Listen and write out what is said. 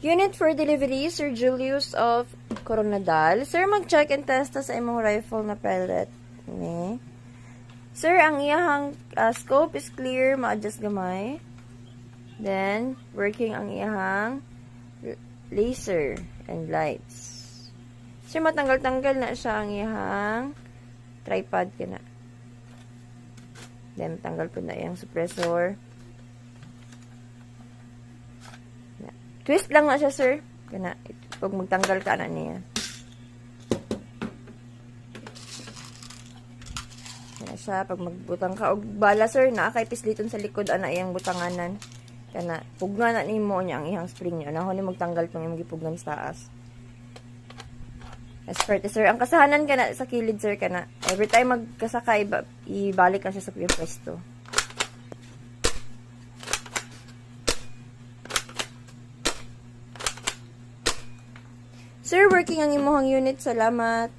Unit for delivery, Sir Julius of Coronadal. Sir, mag-check and test sa imong rifle na pellet. Okay. Sir, ang iyahang scope is clear, ma-adjust gamay. Then, working ang iyahang laser and lights. Sir, matanggal-tanggal na siya ang iyahang tripod ka na. Then, tanggal po na iyang suppressor. Twist lang na siya, sir. Kana, pag magtanggal ka na niya. Kana siya, pag magbutang ka, og bala, sir, naakay pisliton sa likod, ana iyang butanganan. Kana, pugna na ni mo niya ang ihang spring niya. Anahon ni magtanggal itong imong gipugnan sa taas. Expert, sir. Ang kasahanan ka na sa kilid, sir, kana. Every time magkasakay, ibalik na siya sa pwesto. Sir, working ang imuhang unit. Salamat.